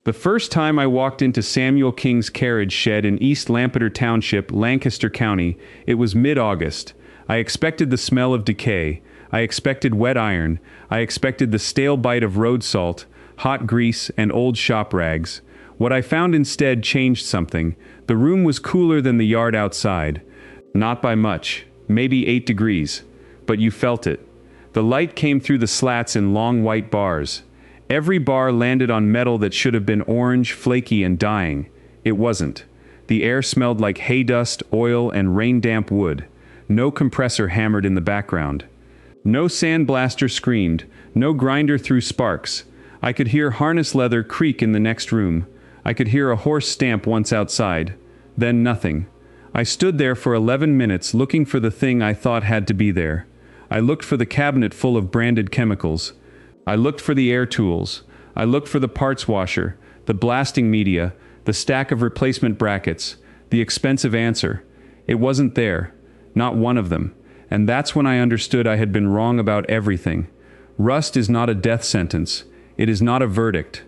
The first time I walked into Samuel King's carriage shed in East Lampeter Township, Lancaster County, it was mid-August. I expected the smell of decay. I expected wet iron. I expected the stale bite of road salt, hot grease, and old shop rags. What I found instead changed something. The room was cooler than the yard outside. Not by much, maybe 8 degrees. But you felt it. The light came through the slats in long white bars. Every bar landed on metal that should have been orange, flaky, and dying. It wasn't. The air smelled like hay dust, oil, and rain-damp wood. No compressor hammered in the background. No sandblaster screamed. No grinder threw sparks. I could hear harness leather creak in the next room. I could hear a horse stamp once outside. Then nothing. I stood there for 11 minutes looking for the thing I thought had to be there. I looked for the cabinet full of branded chemicals. I looked for the air tools. I looked for the parts washer, the blasting media, the stack of replacement brackets, the expensive answer. It wasn't there. Not one of them. And that's when I understood I had been wrong about everything. Rust is not a death sentence. It is not a verdict.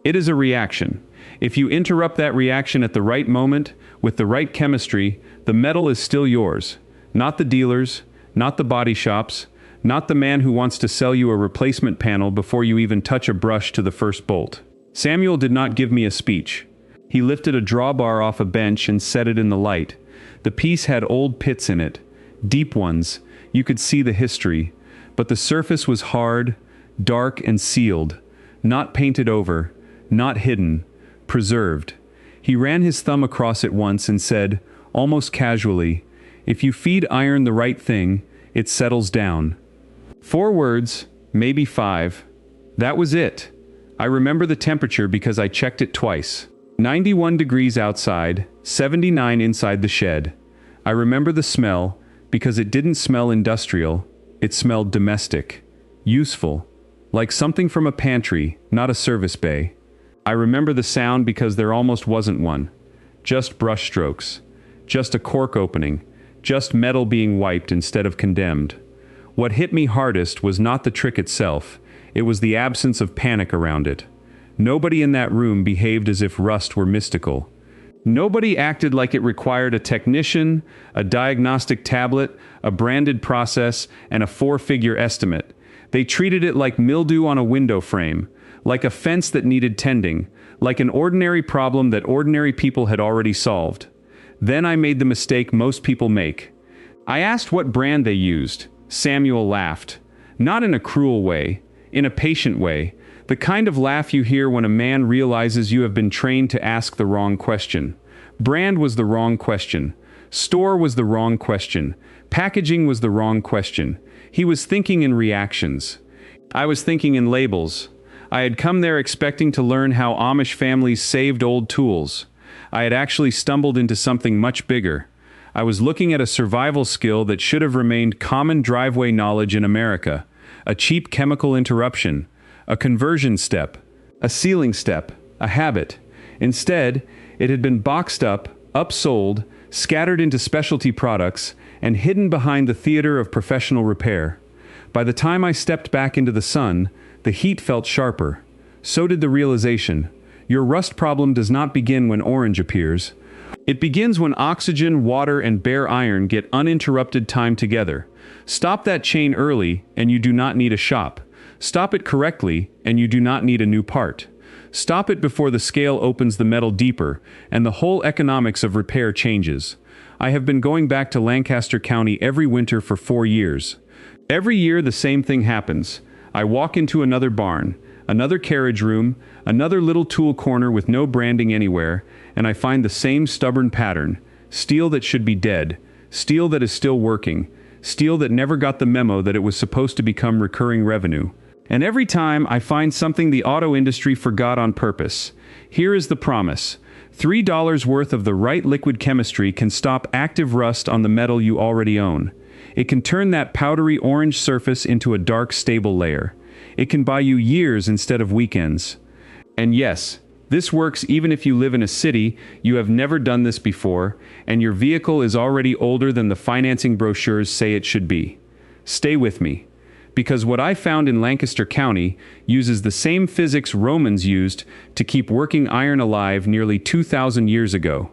It is a reaction. If you interrupt that reaction at the right moment, with the right chemistry, the metal is still yours. Not the dealers, not the body shops, not the man who wants to sell you a replacement panel before you even touch a brush to the first bolt. Samuel did not give me a speech. He lifted a drawbar off a bench and set it in the light. The piece had old pits in it, deep ones. You could see the history. But the surface was hard, dark, and sealed. Not painted over, not hidden, preserved. He ran his thumb across it once and said, almost casually, "If you feed iron the right thing, it settles down." 4 words, maybe 5. That was it. I remember the temperature because I checked it twice. 91 degrees outside, 79 inside the shed. I remember the smell because it didn't smell industrial, it smelled domestic, useful, like something from a pantry, not a service bay. I remember the sound because there almost wasn't one. Just brush strokes. Just a cork opening. Just metal being wiped instead of condemned. What hit me hardest was not the trick itself, it was the absence of panic around it. Nobody in that room behaved as if rust were mystical. Nobody acted like it required a technician, a diagnostic tablet, a branded process, and a 4-figure estimate. They treated it like mildew on a window frame, like a fence that needed tending, like an ordinary problem that ordinary people had already solved. Then I made the mistake most people make. I asked what brand they used. Samuel laughed. Not in a cruel way, in a patient way, the kind of laugh you hear when a man realizes you have been trained to ask the wrong question. Brand was the wrong question. Store was the wrong question. Packaging was the wrong question. He was thinking in reactions. I was thinking in labels. I had come there expecting to learn how Amish families saved old tools. I had actually stumbled into something much bigger. I was looking at a survival skill that should have remained common driveway knowledge in America. A cheap chemical interruption. A conversion step. A sealing step. A habit. Instead, it had been boxed up, upsold, scattered into specialty products, and hidden behind the theater of professional repair. By the time I stepped back into the sun, the heat felt sharper. So did the realization. Your rust problem does not begin when orange appears. It begins when oxygen, water, and bare iron get uninterrupted time together. Stop that chain early, and you do not need a shop. Stop it correctly, and you do not need a new part. Stop it before the scale opens the metal deeper, and the whole economics of repair changes. I have been going back to Lancaster County every winter for 4 years. Every year the same thing happens. I walk into another barn, another carriage room, another little tool corner with no branding anywhere, and I find the same stubborn pattern. Steel that should be dead. Steel that is still working. Steel that never got the memo that it was supposed to become recurring revenue. And every time I find something the auto industry forgot on purpose. Here is the promise. $3 worth of the right liquid chemistry can stop active rust on the metal you already own. It can turn that powdery orange surface into a dark, stable layer. It can buy you years instead of weekends. And yes, this works even if you live in a city, you have never done this before, and your vehicle is already older than the financing brochures say it should be. Stay with me. because what I found in Lancaster County uses the same physics Romans used to keep working iron alive nearly 2,000 years ago.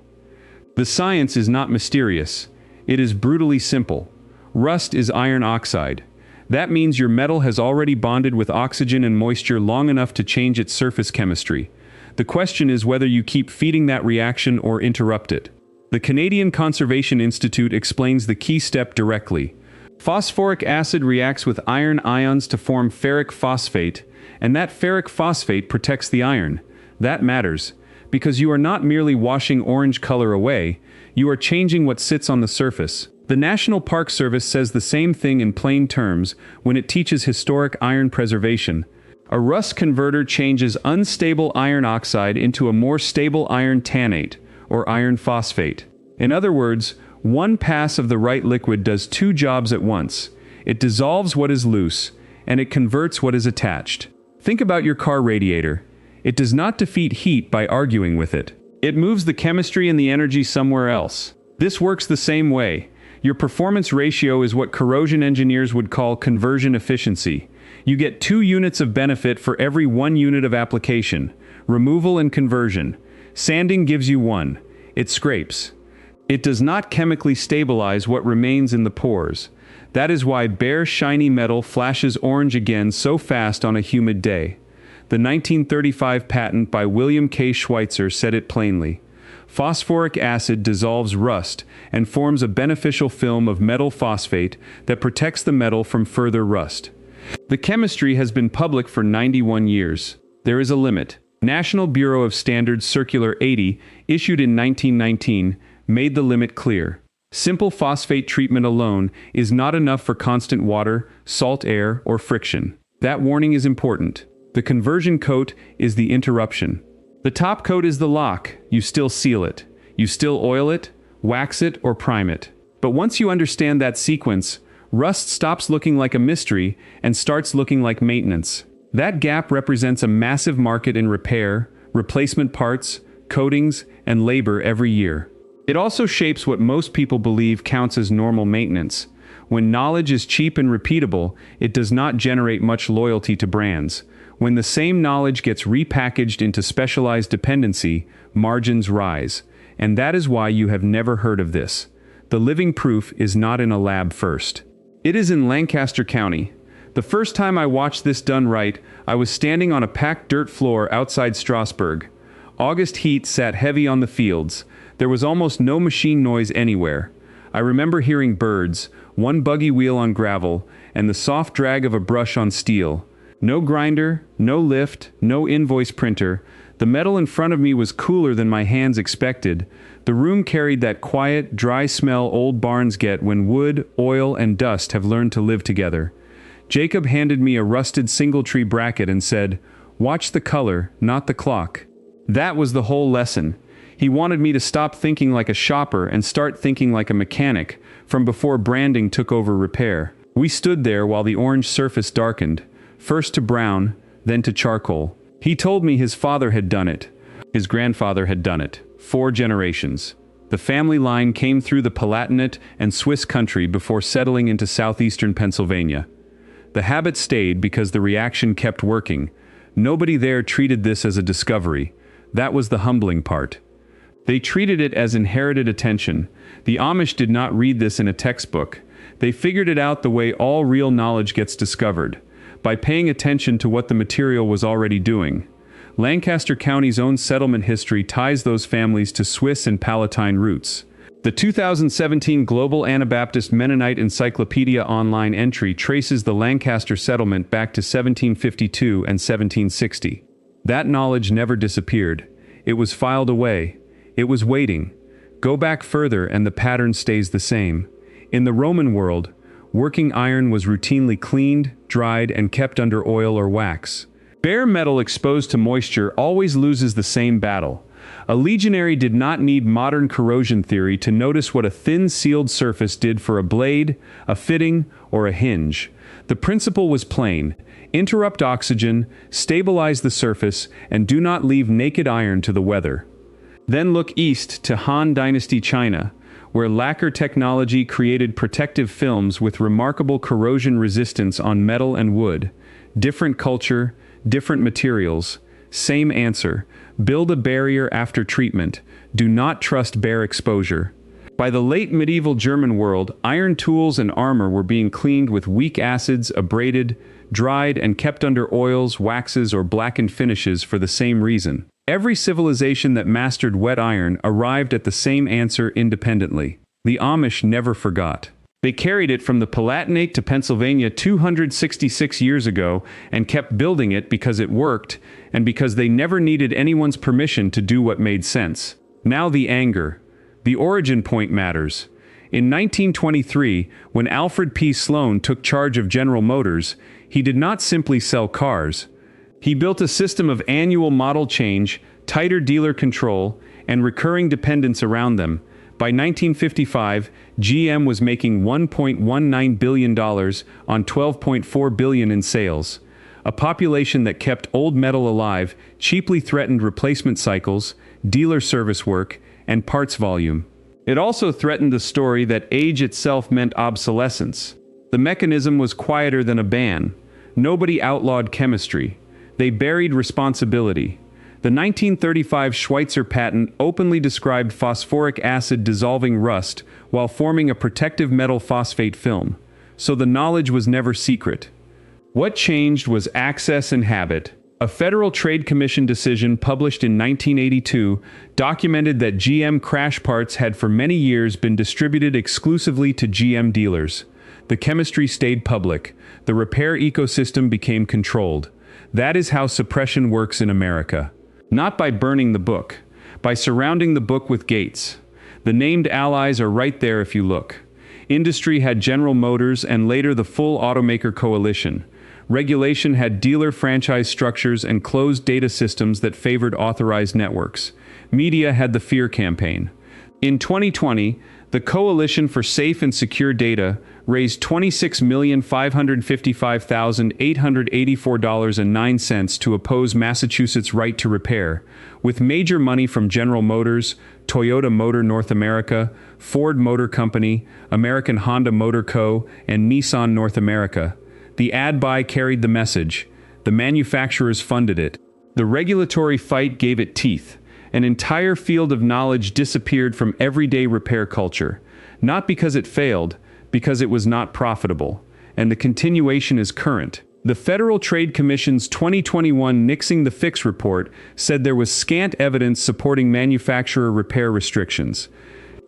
The science is not mysterious. It is brutally simple. Rust is iron oxide. That means your metal has already bonded with oxygen and moisture long enough to change its surface chemistry. The question is whether you keep feeding that reaction or interrupt it. The Canadian Conservation Institute explains the key step directly. Phosphoric acid reacts with iron ions to form ferric phosphate, and that ferric phosphate protects the iron. That matters, because you are not merely washing orange color away, you are changing what sits on the surface. The National Park Service says the same thing in plain terms when it teaches historic iron preservation. A rust converter changes unstable iron oxide into a more stable iron tannate, or iron phosphate. In other words, one pass of the right liquid does two jobs at once. It dissolves what is loose, and it converts what is attached. Think about your car radiator. It does not defeat heat by arguing with it. It moves the chemistry and the energy somewhere else. This works the same way. Your performance ratio is what corrosion engineers would call conversion efficiency. You get 2 units of benefit for every 1 unit of application. Removal and conversion. Sanding gives you 1. It scrapes. It does not chemically stabilize what remains in the pores. That is why bare, shiny metal flashes orange again so fast on a humid day. The 1935 patent by William K. Schweitzer said it plainly. Phosphoric acid dissolves rust and forms a beneficial film of metal phosphate that protects the metal from further rust. The chemistry has been public for 91 years. There is a limit. National Bureau of Standards Circular 80, issued in 1919, made the limit clear. Simple phosphate treatment alone is not enough for constant water, salt air, or friction. That warning is important. The conversion coat is the interruption. The top coat is the lock. You still seal it. You still oil it, wax it, or prime it. But once you understand that sequence, rust stops looking like a mystery and starts looking like maintenance. That gap represents a massive market in repair, replacement parts, coatings, and labor every year. It also shapes what most people believe counts as normal maintenance. When knowledge is cheap and repeatable, it does not generate much loyalty to brands. When the same knowledge gets repackaged into specialized dependency, margins rise. And that is why you have never heard of this. The living proof is not in a lab first. It is in Lancaster County. The first time I watched this done right, I was standing on a packed dirt floor outside Strasbourg. August heat sat heavy on the fields. There was almost no machine noise anywhere. I remember hearing birds, one buggy wheel on gravel, and the soft drag of a brush on steel. No grinder, no lift, no invoice printer. The metal in front of me was cooler than my hands expected. The room carried that quiet, dry smell old barns get when wood, oil, and dust have learned to live together. Jacob handed me a rusted singletree bracket and said, "Watch the color, not the clock." That was the whole lesson. He wanted me to stop thinking like a shopper and start thinking like a mechanic, from before branding took over repair. We stood there while the orange surface darkened, first to brown, then to charcoal. He told me his father had done it. His grandfather had done it. 4 generations. The family line came through the Palatinate and Swiss country before settling into southeastern Pennsylvania. The habit stayed because the reaction kept working. Nobody there treated this as a discovery. That was the humbling part. They treated it as inherited attention. The Amish did not read this in a textbook. They figured it out the way all real knowledge gets discovered, by paying attention to what the material was already doing. Lancaster County's own settlement history ties those families to Swiss and Palatine roots. The 2017 Global Anabaptist Mennonite Encyclopedia online entry traces the Lancaster settlement back to 1752 and 1760. That knowledge never disappeared. It was filed away. It was waiting. Go back further and the pattern stays the same. In the Roman world, working iron was routinely cleaned, dried, and kept under oil or wax. Bare metal exposed to moisture always loses the same battle. A legionary did not need modern corrosion theory to notice what a thin sealed surface did for a blade, a fitting, or a hinge. The principle was plain. Interrupt oxygen, stabilize the surface, and do not leave naked iron to the weather. Then look east to Han Dynasty China, where lacquer technology created protective films with remarkable corrosion resistance on metal and wood. Different culture, different materials. Same answer. Build a barrier after treatment. Do not trust bare exposure. By the late medieval German world, iron tools and armor were being cleaned with weak acids, abraded, dried, and kept under oils, waxes, or blackened finishes for the same reason. Every civilization that mastered wet iron arrived at the same answer independently. The Amish never forgot. They carried it from the Palatinate to Pennsylvania 266 years ago and kept building it because it worked and because they never needed anyone's permission to do what made sense. Now the anger. The origin point matters. In 1923, when Alfred P. Sloan took charge of General Motors, he did not simply sell cars. He built a system of annual model change, tighter dealer control, and recurring dependence around them. By 1955, GM was making $1.19 billion on $12.4 billion in sales. A population that kept old metal alive cheaply threatened replacement cycles, dealer service work, and parts volume. It also threatened the story that age itself meant obsolescence. The mechanism was quieter than a ban. Nobody outlawed chemistry. They buried responsibility. The 1935 Schweitzer patent openly described phosphoric acid dissolving rust while forming a protective metal phosphate film, so the knowledge was never secret. What changed was access and habit. A Federal Trade Commission decision published in 1982 documented that GM crash parts had for many years been distributed exclusively to GM dealers. The chemistry stayed public. The repair ecosystem became controlled. That is how suppression works in America. Not by burning the book, by surrounding the book with gates. The named allies are right there if you look. Industry had General Motors and later the full automaker coalition. Regulation had dealer franchise structures and closed data systems that favored authorized networks. Media had the fear campaign. In 2020, the Coalition for Safe and Secure Data raised $26,555,884.09 to oppose Massachusetts' right to repair, with major money from General Motors, Toyota Motor North America, Ford Motor Company, American Honda Motor Co., and Nissan North America. The ad buy carried the message. The manufacturers funded it. The regulatory fight gave it teeth. An entire field of knowledge disappeared from everyday repair culture. Not because it failed, because it was not profitable. And the continuation is current. The Federal Trade Commission's 2021 Nixing the Fix report said there was scant evidence supporting manufacturer repair restrictions.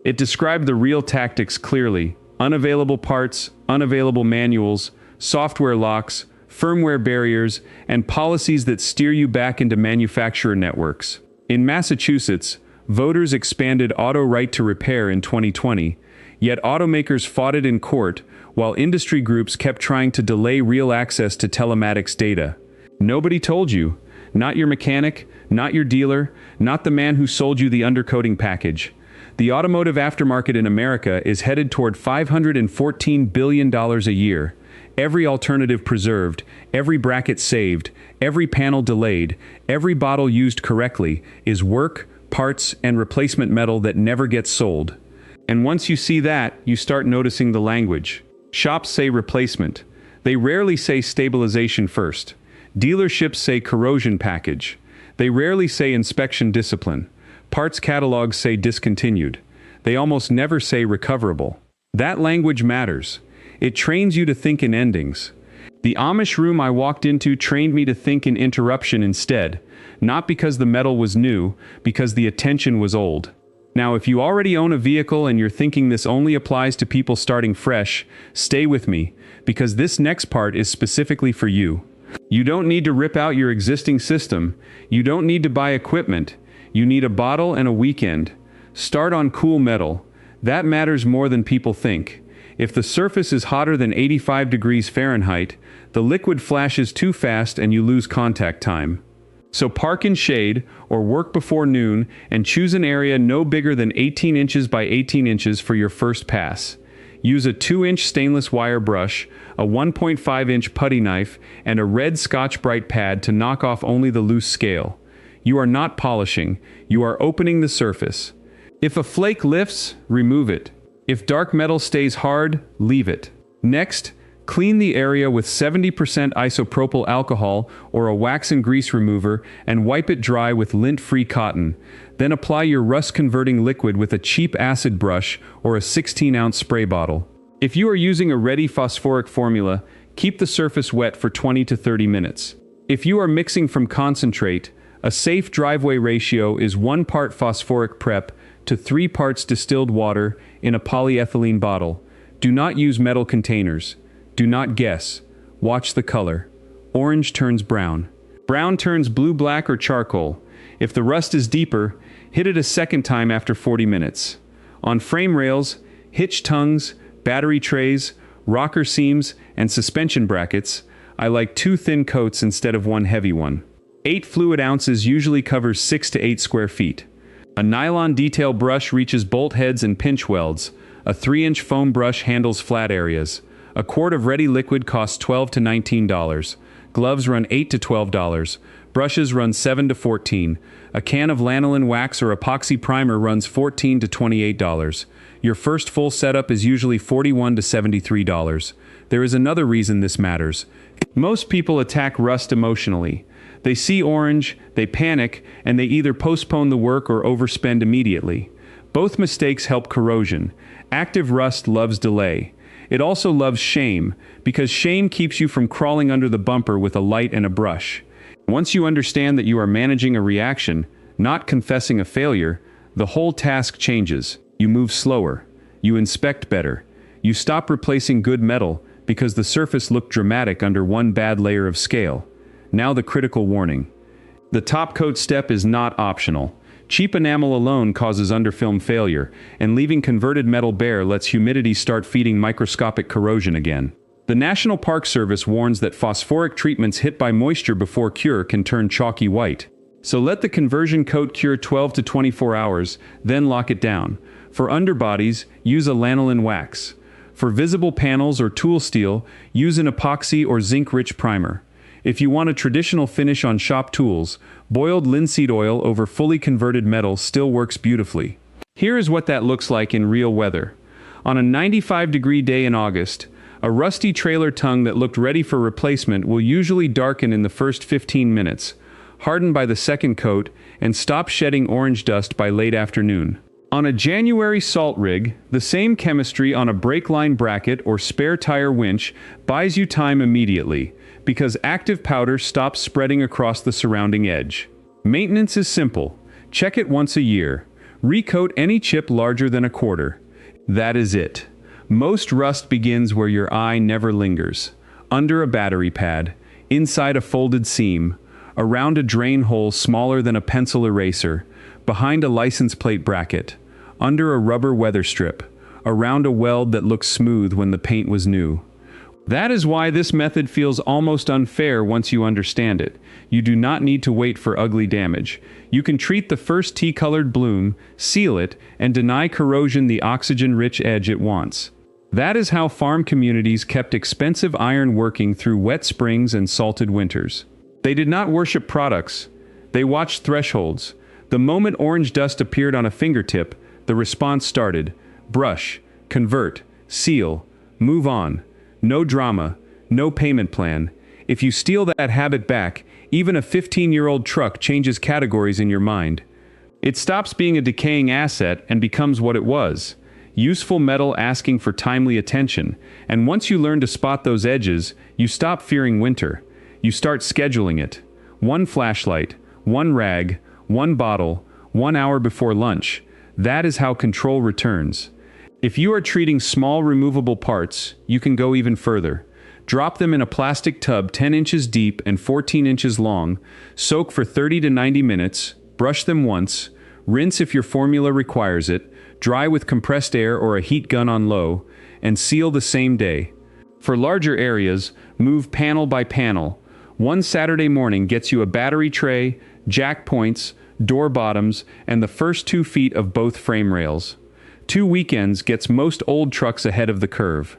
It described the real tactics clearly: unavailable parts, unavailable manuals, software locks, firmware barriers, and policies that steer you back into manufacturer networks. In Massachusetts, voters expanded auto right to repair in 2020, yet automakers fought it in court while industry groups kept trying to delay real access to telematics data. Nobody told you. Not your mechanic, not your dealer, not the man who sold you the undercoating package. The automotive aftermarket in America is headed toward $514 billion a year. Every alternative preserved, every bracket saved, every panel delayed, every bottle used correctly is work, parts, and replacement metal that never gets sold. And once you see that, you start noticing the language. Shops say replacement. They rarely say stabilization first. Dealerships say corrosion package. They rarely say inspection discipline. Parts catalogs say discontinued. They almost never say recoverable. That language matters. It trains you to think in endings. The Amish room I walked into trained me to think in interruption instead, not because the metal was new, because the attention was old. Now, if you already own a vehicle and you're thinking this only applies to people starting fresh, stay with me, because this next part is specifically for you. You don't need to rip out your existing system. You don't need to buy equipment. You need a bottle and a weekend. Start on cool metal. That matters more than people think. If the surface is hotter than 85 degrees Fahrenheit, the liquid flashes too fast and you lose contact time. So park in shade or work before noon and choose an area no bigger than 18 inches by 18 inches for your first pass. Use a 2-inch stainless wire brush, a 1.5-inch putty knife, and a red Scotch-Brite pad to knock off only the loose scale. You are not polishing, you are opening the surface. If a flake lifts, remove it. If dark metal stays hard, leave it. Next, clean the area with 70% isopropyl alcohol or a wax and grease remover and wipe it dry with lint-free cotton. Then apply your rust-converting liquid with a cheap acid brush or a 16-ounce spray bottle. If you are using a ready phosphoric formula, keep the surface wet for 20 to 30 minutes. If you are mixing from concentrate, a safe driveway ratio is 1 part phosphoric prep to 3 parts distilled water in a polyethylene bottle. Do not use metal containers. Do not guess. Watch the color. Orange turns brown. Brown turns blue, black, or charcoal. If the rust is deeper, hit it a second time after 40 minutes. On frame rails, hitch tongues, battery trays, rocker seams, and suspension brackets, I like 2 thin coats instead of 1 heavy one. 8 fluid ounces usually covers 6 to 8 square feet. A nylon detail brush reaches bolt heads and pinch welds. A 3-inch foam brush handles flat areas. A quart of ready liquid costs $12 to $19. Gloves run $8 to $12. Brushes run $7 to $14. A can of lanolin wax or epoxy primer runs $14 to $28. Your first full setup is usually $41 to $73. There is another reason this matters. Most people attack rust emotionally. They see orange, they panic, and they either postpone the work or overspend immediately. Both mistakes help corrosion. Active rust loves delay. It also loves shame, because shame keeps you from crawling under the bumper with a light and a brush. Once you understand that you are managing a reaction, not confessing a failure, the whole task changes. You move slower. You inspect better. You stop replacing good metal because the surface looked dramatic under one bad layer of scale. Now the critical warning. The top coat step is not optional. Cheap enamel alone causes underfilm failure, and leaving converted metal bare lets humidity start feeding microscopic corrosion again. The National Park Service warns that phosphoric treatments hit by moisture before cure can turn chalky white. So let the conversion coat cure 12 to 24 hours, then lock it down. For underbodies, use a lanolin wax. For visible panels or tool steel, use an epoxy or zinc-rich primer. If you want a traditional finish on shop tools, boiled linseed oil over fully converted metal still works beautifully. Here is what that looks like in real weather. On a 95-degree day in August, a rusty trailer tongue that looked ready for replacement will usually darken in the first 15 minutes, harden by the second coat, and stop shedding orange dust by late afternoon. On a January salt rig, the same chemistry on a brake line bracket or spare tire winch buys you time immediately, because active powder stops spreading across the surrounding edge. Maintenance is simple. Check it once a year. Recoat any chip larger than a quarter. That is it. Most rust begins where your eye never lingers. Under a battery pad, inside a folded seam, around a drain hole smaller than a pencil eraser, behind a license plate bracket, under a rubber weather strip, around a weld that looked smooth when the paint was new. That is why this method feels almost unfair once you understand it. You do not need to wait for ugly damage. You can treat the first tea-colored bloom, seal it, and deny corrosion the oxygen-rich edge it wants. That is how farm communities kept expensive iron working through wet springs and salted winters. They did not worship products. They watched thresholds. The moment orange dust appeared on a fingertip, the response started. Brush, convert, seal, move on. No drama, no payment plan. If you steal that habit back, even a 15-year-old truck changes categories in your mind. It stops being a decaying asset and becomes what it was. Useful metal asking for timely attention. And once you learn to spot those edges, you stop fearing winter. You start scheduling it. 1 flashlight, 1 rag, 1 bottle, 1 hour before lunch. That is how control returns. If you are treating small removable parts, you can go even further. Drop them in a plastic tub 10 inches deep and 14 inches long, soak for 30 to 90 minutes, brush them once, rinse if your formula requires it, dry with compressed air or a heat gun on low, and seal the same day. For larger areas, move panel by panel. One Saturday morning gets you a battery tray, jack points, door bottoms, and the first 2 feet of both frame rails. 2 weekends gets most old trucks ahead of the curve.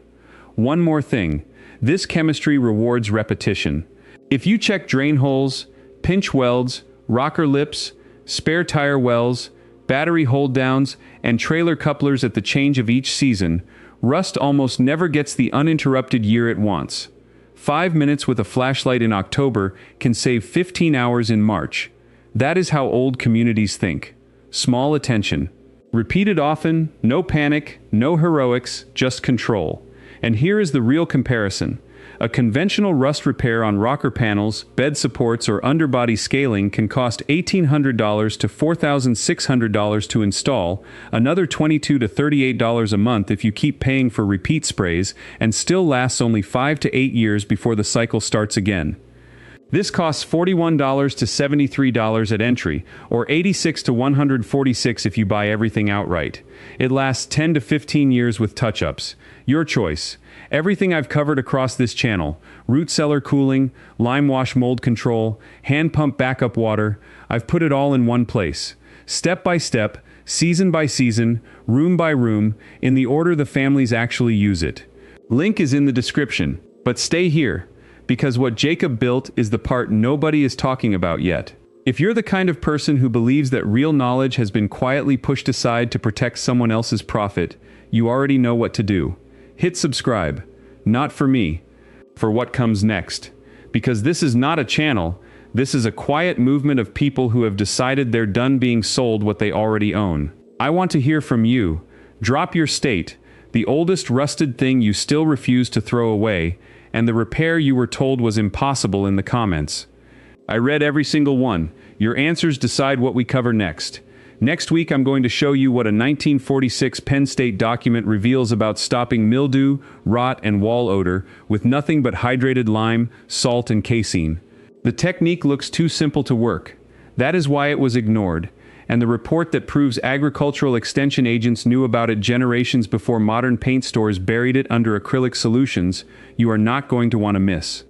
One more thing, this chemistry rewards repetition. If you check drain holes, pinch welds, rocker lips, spare tire wells, battery hold-downs, and trailer couplers at the change of each season, rust almost never gets the uninterrupted year it wants. 5 minutes with a flashlight in October can save 15 hours in March. That is how old communities think. Small attention. Repeated often, no panic, no heroics, just control. And here is the real comparison. A conventional rust repair on rocker panels, bed supports, or underbody scaling can cost $1,800 to $4,600 to install, another $22 to $38 a month if you keep paying for repeat sprays, and still lasts only 5 to 8 years before the cycle starts again. This costs $41 to $73 at entry, or $86 to $146 if you buy everything outright. It lasts 10 to 15 years with touch-ups. Your choice. Everything I've covered across this channel, root cellar cooling, lime wash mold control, hand pump backup water, I've put it all in one place. Step by step, season by season, room by room, in the order the families actually use it. Link is in the description, but stay here, because what Jacob built is the part nobody is talking about yet. If you're the kind of person who believes that real knowledge has been quietly pushed aside to protect someone else's profit, you already know what to do. Hit subscribe. Not for me. For what comes next. Because this is not a channel, this is a quiet movement of people who have decided they're done being sold what they already own. I want to hear from you. Drop your state, the oldest rusted thing you still refuse to throw away, and the repair you were told was impossible in the comments. I read every single one. Your answers decide what we cover next. Next week I'm going to show you what a 1946 Penn State document reveals about stopping mildew, rot, and wall odor with nothing but hydrated lime, salt, and casein. The technique looks too simple to work. That is why it was ignored. And the report that proves agricultural extension agents knew about it generations before modern paint stores buried it under acrylic solutions, you are not going to want to miss.